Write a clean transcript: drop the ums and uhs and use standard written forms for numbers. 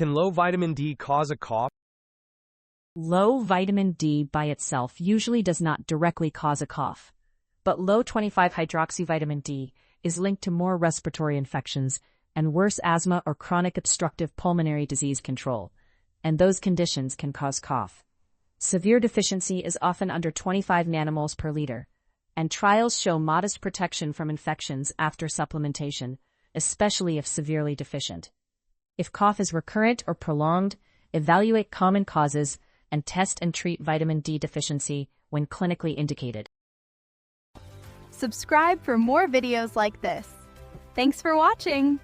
Can low vitamin D cause a cough? Low vitamin D by itself usually does not directly cause a cough, but low 25-hydroxyvitamin D is linked to more respiratory infections and worse asthma or chronic obstructive pulmonary disease control, and those conditions can cause cough. Severe deficiency is often under 25 nanomoles per liter, and trials show modest protection from infections after supplementation, especially if severely deficient. If cough is recurrent or prolonged, evaluate common causes and test and treat vitamin D deficiency when clinically indicated. Subscribe for more videos like this. Thanks for watching!